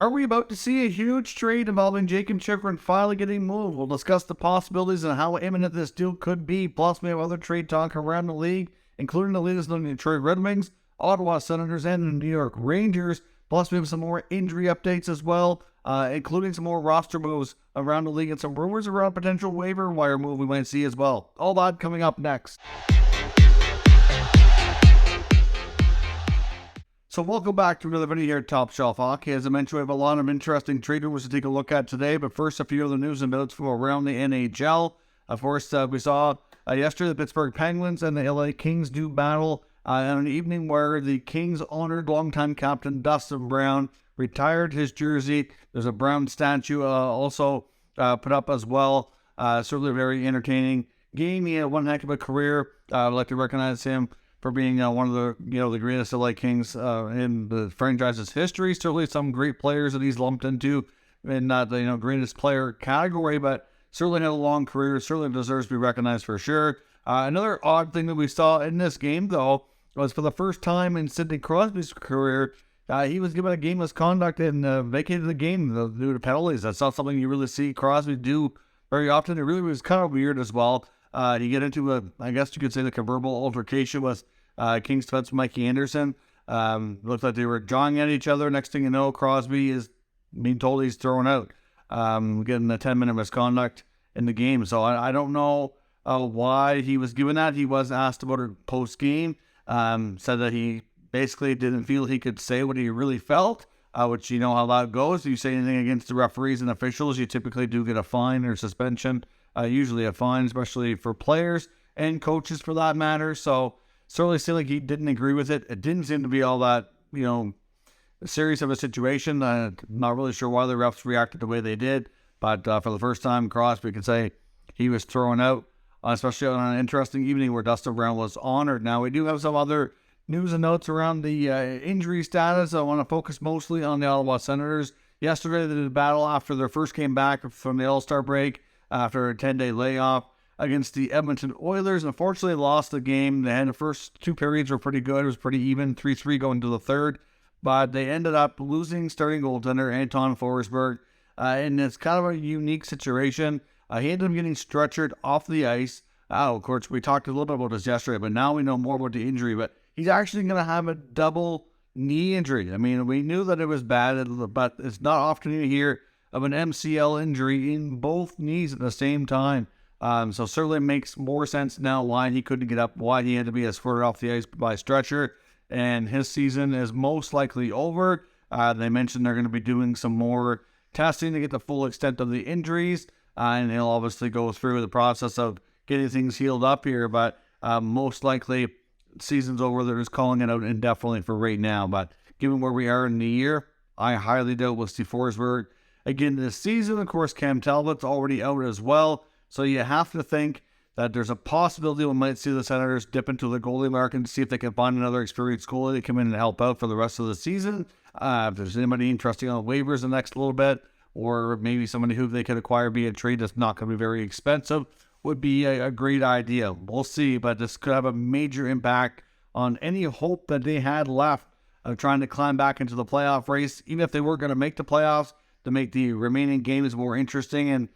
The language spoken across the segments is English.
Are we about to see a huge trade involving Jakob Chychrun finally getting moved? We'll discuss the possibilities and how imminent this deal could be. Plus, we have other trade talk around the league, including the latest on the Detroit Red Wings, Ottawa Senators, and the New York Rangers. Plus, we have some more injury updates as well, including some more roster moves around the league and some rumors around potential waiver wire move we might see as well. All that coming up next. So welcome back to another video here at Top Shelf Hockey. As I mentioned, we have a lot of interesting trade rumors to take a look at today, but first a few other news and notes from around the NHL. Of course, we saw yesterday the Pittsburgh Penguins and the LA Kings do battle on an evening where the Kings honored longtime captain Dustin Brown, retired his jersey. There's a Brown statue also put up as well. Certainly a very entertaining game. He had one heck of a career. I'd like to recognize him for being one of the greatest LA Kings in the franchise's history. Certainly some great players that he's lumped into in not the greatest player category, but certainly had a long career. Certainly deserves to be recognized for sure. Another odd thing that we saw in this game, though, was for the first time in Sidney Crosby's career, he was given a game misconduct and vacated the game due to penalties. That's not something you really see Crosby do very often. It really was kind of weird as well. You get into I guess you could say, the verbal altercation with Kings defenseman Mikey Anderson. Looked like they were jawing at each other. Next thing you know, Crosby is being told he's thrown out, getting a 10-minute misconduct in the game. So I don't know why he was given that. He was asked about it post-game. Said that he basically didn't feel he could say what he really felt, which you know how that goes. If you say anything against the referees and officials, you typically do get a fine or suspension. Usually a fine, especially for players and coaches for that matter. So certainly seemed like he didn't agree with it. It didn't seem to be all that, serious of a situation. Not really sure why the refs reacted the way they did. But for the first time, Crosby could say he was thrown out, especially on an interesting evening where Dustin Brown was honored. Now, we do have some other news and notes around the injury status. I want to focus mostly on the Ottawa Senators. Yesterday, they did a battle after their first came back from the All-Star break after a 10-day layoff against the Edmonton Oilers. Unfortunately, lost the game. They had the first two periods were pretty good. It was pretty even, 3-3 going to the third. But they ended up losing starting goaltender Anton Forsberg. And it's kind of a unique situation. He ended up getting stretchered off the ice. Of course, we talked a little bit about this yesterday, but now we know more about the injury. But he's actually going to have a double knee injury. I mean, we knew that it was bad, but it's not often you hear of an MCL injury in both knees at the same time. So certainly makes more sense now why he couldn't get up, why he had to be escorted off the ice by stretcher. And his season is most likely over. They mentioned they're going to be doing some more testing to get the full extent of the injuries. And he'll obviously go through the process of getting things healed up here. But most likely season's over. They're just calling it out indefinitely for right now. But given where we are in the year, I highly doubt we'll see Forsberg again this season. Of course, Cam Talbot's already out as well. So you have to think that there's a possibility we might see the Senators dip into the goalie market and see if they can find another experienced goalie to come in and help out for the rest of the season. If there's anybody interesting on waivers the next little bit, or maybe somebody who they could acquire via trade that's not going to be very expensive, would be a great idea. We'll see, but this could have a major impact on any hope that they had left of trying to climb back into the playoff race, even if they were going to make the playoffs, to make the remaining games more interesting and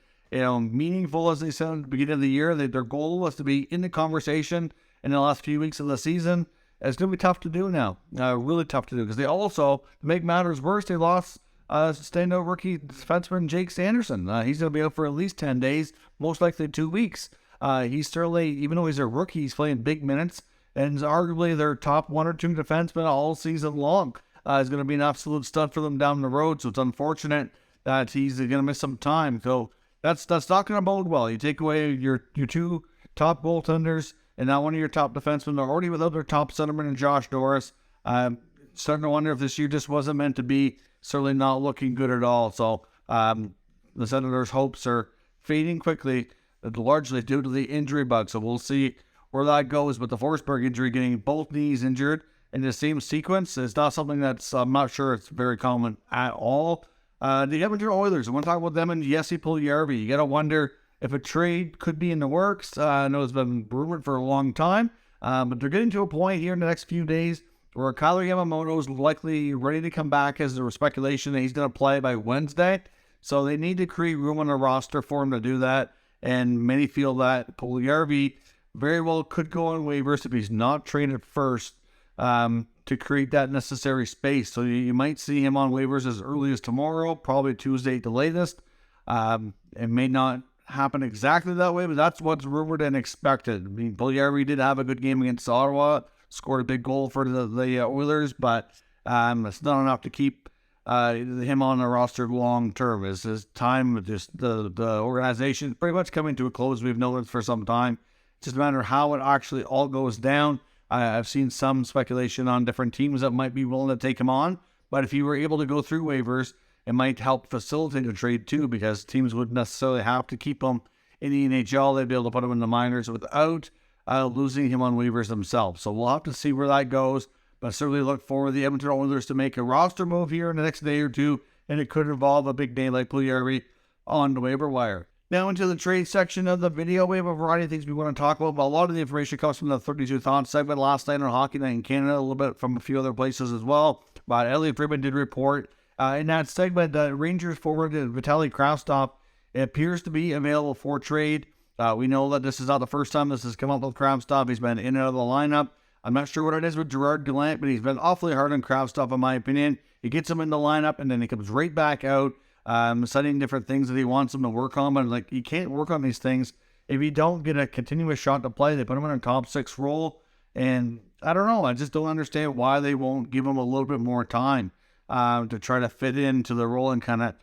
meaningful, as they said at the beginning of the year. Their goal was to be in the conversation in the last few weeks of the season. It's going to be tough to do now. Really tough to do, because they also, to make matters worse, they lost standout rookie defenseman Jake Sanderson. He's going to be out for at least 10 days, most likely 2 weeks. He's certainly, even though he's a rookie, he's playing big minutes and is arguably their top one or two defenseman all season long. He's going to be an absolute stud for them down the road, so it's unfortunate that he's going to miss some time. So that's not going to bode well. You take away your two top goaltenders and now one of your top defensemen. They're already without their top centerman and Josh Norris. Starting to wonder if this year just wasn't meant to be. Certainly not looking good at all. So the Senators' hopes are fading quickly, largely due to the injury bug. So we'll see where that goes. But the Forsberg injury, getting both knees injured in the same sequence, is not something that's, I'm not sure it's very common at all. The Edmonton Oilers, I want to talk about them and Jesse Puljujarvi. You got to wonder if a trade could be in the works. I know it's been rumored for a long time, but they're getting to a point here in the next few days where Kyler Yamamoto is likely ready to come back, as there was speculation that he's going to play by Wednesday. So they need to create room on the roster for him to do that. And many feel that Puljujarvi very well could go on waivers if he's not traded first, to create that necessary space. So you might see him on waivers as early as tomorrow, probably Tuesday at the latest. It may not happen exactly that way, but that's what's rumored and expected. I mean, Puljujarvi did have a good game against Ottawa, scored a big goal for the Oilers, but it's not enough to keep him on the roster long term. As his time with just the organization pretty much coming to a close, we've noticed for some time. It's just a matter of how it actually all goes down. I've seen some speculation on different teams that might be willing to take him on, but if he were able to go through waivers, it might help facilitate a trade too, because teams wouldn't necessarily have to keep him in the NHL. They'd be able to put him in the minors without losing him on waivers themselves. So we'll have to see where that goes, but certainly look for the Edmonton Oilers to make a roster move here in the next day or two, and it could involve a big name like Puljujarvi on the waiver wire. Now into the trade section of the video, we have a variety of things we want to talk about, but a lot of the information comes from the 32 Thoughts segment last night on Hockey Night in Canada, a little bit from a few other places as well. But Elliotte Friedman did report in that segment that Rangers forward Vitaly Kravtsov appears to be available for trade. We know that this is not the first time this has come up with Kravtsov. He's been in and out of the lineup. I'm not sure what it is with Gerard Gallant, but he's been awfully hard on Kravtsov, in my opinion. He gets him in the lineup, and then he comes right back out, citing different things that he wants him to work on. But like, you can't work on these things if you don't get a continuous shot to play. They put him in a top six role, and I don't know. I just don't understand why they won't give him a little bit more time to try to fit into the role and kind of,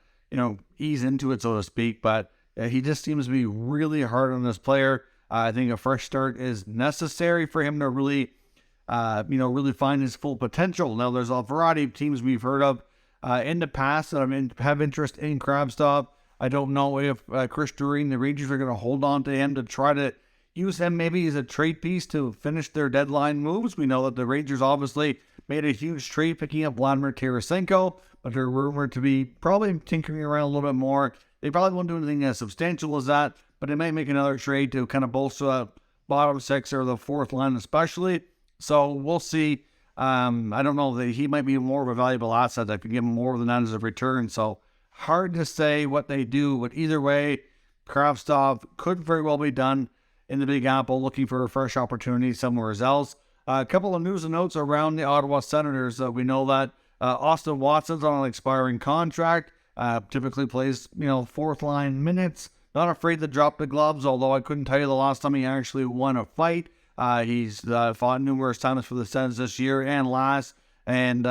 ease into it, so to speak. But he just seems to be really hard on this player. I think a fresh start is necessary for him to really, really find his full potential. Now, there's a variety of teams we've heard of in the past that have interest in Kravtsov. I don't know if Chris Drury and the Rangers are going to hold on to him to try to use him maybe as a trade piece to finish their deadline moves. We know that the Rangers obviously made a huge trade picking up Vladimir Tarasenko, but they're rumored to be probably tinkering around a little bit more. They probably won't do anything as substantial as that, but they might make another trade to kind of bolster that bottom six or the fourth line especially. So we'll see. I don't know, that he might be more of a valuable asset that could give him more than that as a return. So hard to say what they do, but either way, Kravtsov could very well be done in the Big Apple, looking for a fresh opportunity somewhere else. A couple of news and notes around the Ottawa Senators. We know that Austin Watson's on an expiring contract. Typically plays, fourth line minutes. Not afraid to drop the gloves, although I couldn't tell you the last time he actually won a fight. He's fought numerous times for the Sens this year and last, and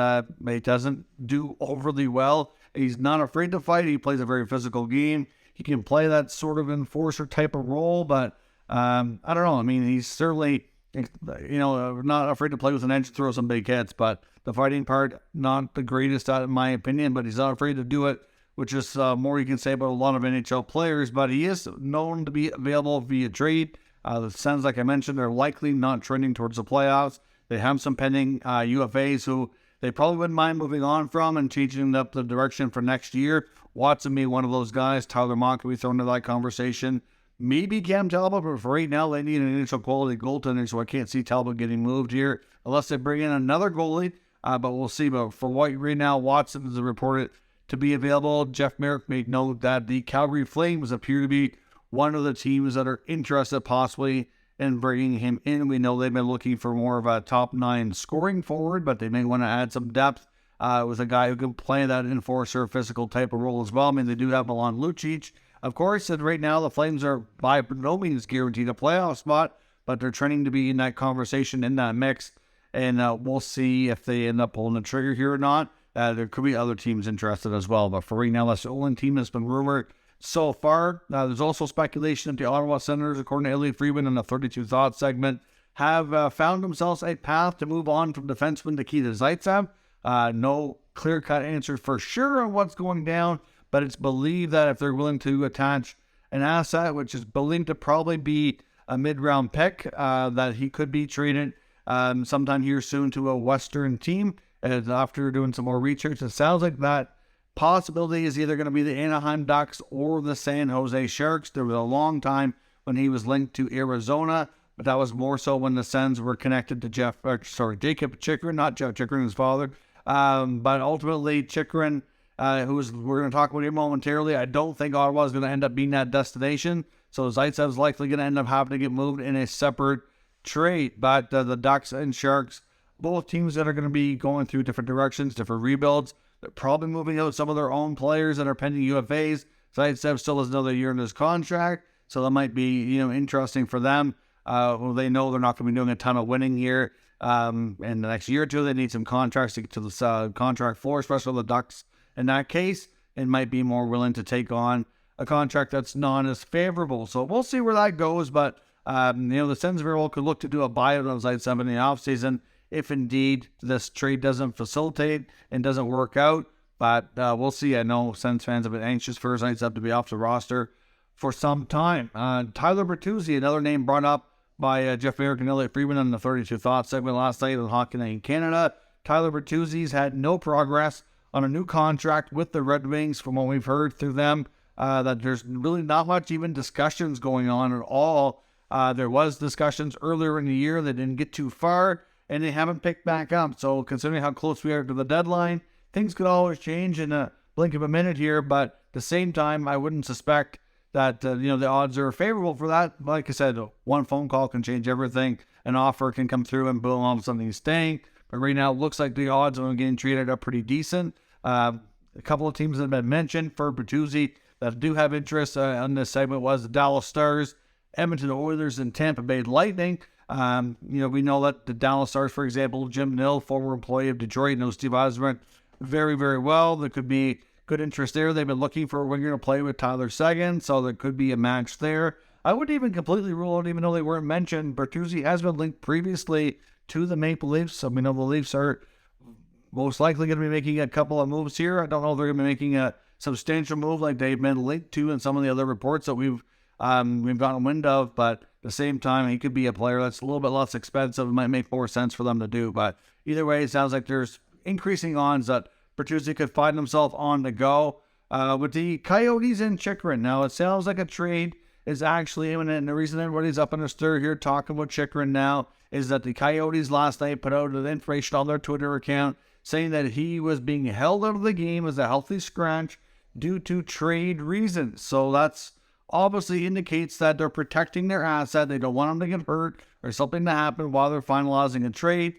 he doesn't do overly well. He's not afraid to fight. He plays a very physical game. He can play that sort of enforcer type of role, but I don't know. I mean, he's certainly, not afraid to play with an edge, throw some big hits, but the fighting part, not the greatest in my opinion, but he's not afraid to do it, which is more you can say about a lot of NHL players. But he is known to be available via trade. The Sens, like I mentioned, are likely not trending towards the playoffs. They have some pending UFAs who they probably wouldn't mind moving on from and changing up the direction for next year. Watson may be one of those guys. Tyler Mock can be thrown into that conversation. Maybe Cam Talbot, but for right now, they need an initial quality goaltender, so I can't see Talbot getting moved here unless they bring in another goalie. But we'll see. But for right now, Watson is reported to be available. Jeff Merrick made note that the Calgary Flames appear to be one of the teams that are interested possibly in bringing him in. We know they've been looking for more of a top 9 scoring forward, but they may want to add some depth with a guy who can play that enforcer physical type of role as well. I mean, they do have Milan Lucic, of course, and right now the Flames are by no means guaranteed a playoff spot, but they're trending to be in that conversation, in that mix, and we'll see if they end up pulling the trigger here or not. There could be other teams interested as well, but for right now, that's the only team that's been rumored so far. There's also speculation that the Ottawa Senators, according to Elliotte Friedman in the 32 Thoughts segment, have found themselves a path to move on from defenseman Nikita Zaitsev. No clear-cut answer for sure on what's going down, but it's believed that if they're willing to attach an asset, which is believed to probably be a mid-round pick, that he could be traded sometime here soon to a Western team. And after doing some more research, it sounds like that possibility is either going to be the Anaheim Ducks or the San Jose Sharks. There was a long time when he was linked to Arizona, but that was more so when the Sens were connected to Jakob Chychrun, not Jeff Chychrun, his father. But ultimately, Chychrun, we're going to talk about him momentarily, I don't think Ottawa is going to end up being that destination. So Zaitsev's likely going to end up having to get moved in a separate trade. But the Ducks and Sharks, both teams that are going to be going through different directions, different rebuilds. They're probably moving out some of their own players that are pending UFAs. Zaitsev still has another year in his contract, so that might be interesting for them. They know they're not going to be doing a ton of winning here. In the next year or two, they need some contracts to get to the contract floor, especially the Ducks. In that case, it might be more willing to take on a contract that's not as favorable. So we'll see where that goes. But the Sens very well could look to do a buyout of Zaitsev in the offseason if indeed this trade doesn't facilitate and doesn't work out. But we'll see. I know Sens fans have been anxious for Zaitsev to be off the roster for some time. Tyler Bertuzzi, another name brought up by Jeff Merrick and Elliot Friedman on the 32 Thoughts segment last night on Hockey Night in Canada. Tyler Bertuzzi's had no progress on a new contract with the Red Wings from what we've heard through them. That there's really not much even discussions going on at all. There was discussions earlier in the year that didn't get too far, and they haven't picked back up. So considering how close we are to the deadline, things could always change in a blink of a minute here. But at the same time, I wouldn't suspect that the odds are favorable for that. Like I said, one phone call can change everything. An offer can come through and boom, all of a sudden he's staying. But right now, it looks like the odds of him getting traded are pretty decent. A couple of teams that have been mentioned for Bertuzzi that do have interest on this segment was the Dallas Stars, Edmonton Oilers, and Tampa Bay Lightning. We know that the Dallas Stars, for example, Jim Nill, former employee of Detroit, knows Steve Osborne very, very well. There could be good interest there. They've been looking for a winger to play with Tyler Seguin, so there could be a match there. I wouldn't even completely rule out, even though they weren't mentioned, Bertuzzi has been linked previously to the Maple Leafs, so we know the Leafs are most likely going to be making a couple of moves here. I don't know if they're going to be making a substantial move like they've been linked to in some of the other reports that we've gotten wind of, but at the same time, he could be a player that's a little bit less expensive. It might make more sense for them to do, but either way, it sounds like there's increasing odds that Bertuzzi could find himself on the go with the Coyotes and Chychrun. Now, it sounds like a trade is actually imminent, and the reason everybody's up in a stir here talking about Chychrun now is that the Coyotes last night put out an information on their Twitter account saying that he was being held out of the game as a healthy scratch due to trade reasons. So that's obviously indicates that they're protecting their asset. They don't want him to get hurt or something to happen while they're finalizing a trade.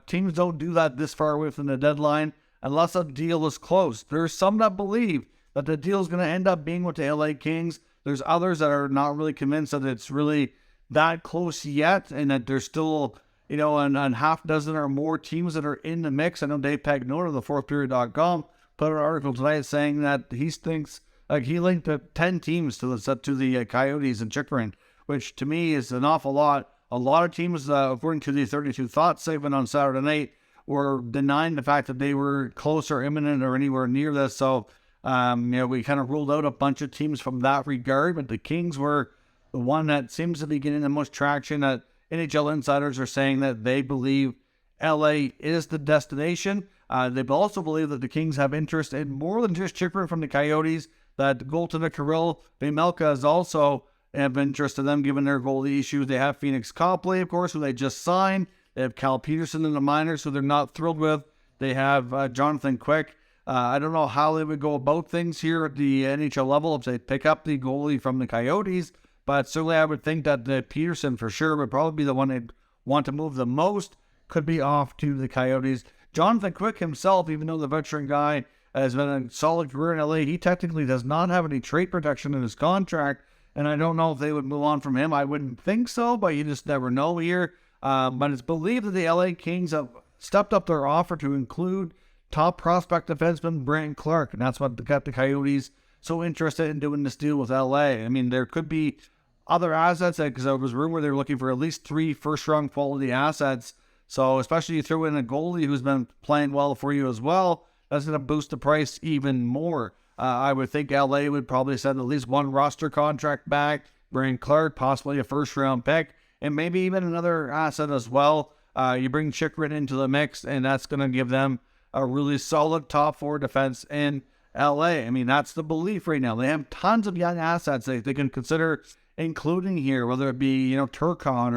Teams don't do that this far away from the deadline unless a deal is close. There's some that believe that the deal is going to end up being with the LA Kings. There's others that are not really convinced that it's really that close yet, and that there's still, a half dozen or more teams that are in the mix. I know Dave Pagnotta of the fourthperiod.com put out an article tonight saying that he thinks, he linked 10 teams to the Coyotes and Chychrun, which to me is an awful lot. A lot of teams, according to the 32 Thoughts segment on Saturday night, were denying the fact that they were close or imminent or anywhere near this. So, we kind of ruled out a bunch of teams from that regard, but the Kings were the one that seems to be getting the most traction. That NHL insiders are saying that they believe LA is the destination. They also believe that the Kings have interest in more than just Chychrun from the Coyotes, that goaltender Kirill Vejmelka is also have interest in them given their goalie issues. They have Phoenix Copley, of course, who they just signed. They have Cal Peterson in the minors, who they're not thrilled with. They have Jonathan Quick. I don't know how they would go about things here at the NHL level if they pick up the goalie from the Coyotes, but certainly I would think that Peterson for sure would probably be the one they'd want to move the most, could be off to the Coyotes. Jonathan Quick himself, even though the veteran guy has been a solid career in LA, he technically does not have any trade protection in his contract, and I don't know if they would move on from him. I wouldn't think so, but you just never know here. But it's believed that the LA Kings have stepped up their offer to include top prospect defenseman Brandon Clark, and that's what got the Coyotes so interested in doing this deal with LA. I mean, there could be other assets, because there was rumor they were looking for at least 3 first-round quality assets. So especially you throw in a goalie who's been playing well for you as well, that's going to boost the price even more. I would think LA would probably send at least one roster contract back, Brandon Clark, possibly a first-round pick, and maybe even another asset as well. You bring Chychrun into the mix, and that's going to give them a really solid top 4 defense in LA. I mean, that's the belief right now. They have tons of young assets they can consider including here, whether it be, Turcotte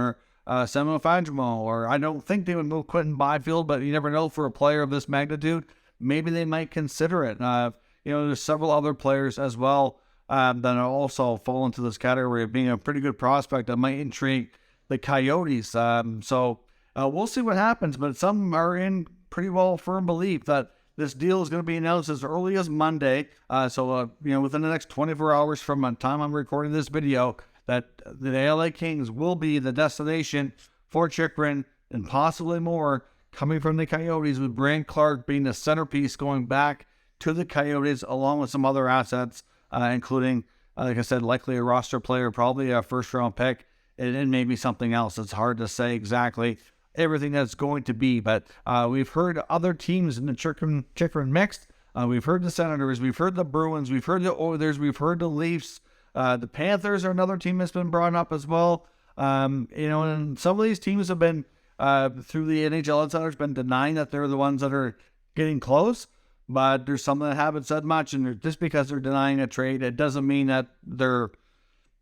or Samuel Fagemo, or I don't think they would move Quinton Byfield, but you never know for a player of this magnitude. Maybe they might consider it. There's several other players as well that also fall into this category of being a pretty good prospect that might intrigue the Coyotes. So we'll see what happens, but some are in pretty well firm belief that this deal is going to be announced as early as Monday. So within the next 24 hours from the time I'm recording this video, that the LA Kings will be the destination for Chychrun and possibly more coming from the Coyotes, with Brandt Clarke being the centerpiece going back to the Coyotes, along with some other assets, including, like I said, likely a roster player, probably a first-round pick, and maybe something else. It's hard to say exactly everything that's going to be, but we've heard other teams in the Chychrun mix. We've heard the Senators, we've heard the Bruins, we've heard the Oilers, we've heard the Leafs. The Panthers are another team that's been brought up as well. And some of these teams have been, through the NHL insiders, been denying that they're the ones that are getting close. But there's some that haven't said much, and just because they're denying a trade, it doesn't mean that they're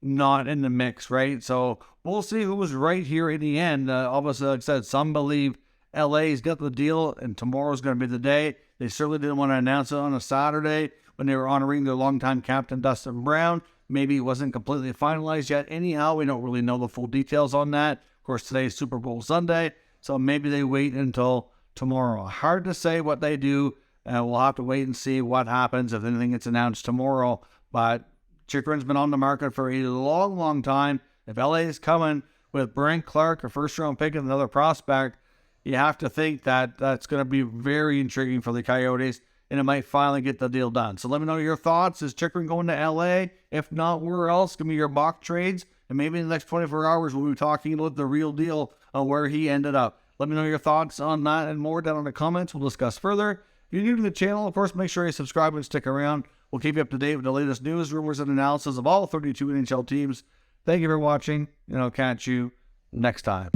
not in the mix, right? So we'll see who was right here in the end. Obviously, like I said, some believe LA's got the deal, and tomorrow's going to be the day. They certainly didn't want to announce it on a Saturday when they were honoring their longtime captain, Dustin Brown. Maybe it wasn't completely finalized yet. Anyhow, we don't really know the full details on that. Of course, today is Super Bowl Sunday, so maybe they wait until tomorrow. Hard to say what they do. We'll have to wait and see what happens if anything gets announced tomorrow. But Chychrun's been on the market for a long, long time. If LA is coming with Brandt Clarke, a first-round pick, and another prospect, you have to think that that's going to be very intriguing for the Coyotes, and it might finally get the deal done. So let me know your thoughts. Is Chychrun going to LA? If not, where else? Give me your mock trades. And maybe in the next 24 hours, we'll be talking about the real deal on where he ended up. Let me know your thoughts on that and more down in the comments. We'll discuss further. If you're new to the channel, of course, make sure you subscribe and stick around. We'll keep you up to date with the latest news, rumors, and analysis of all 32 NHL teams. Thank you for watching, and I'll catch you next time.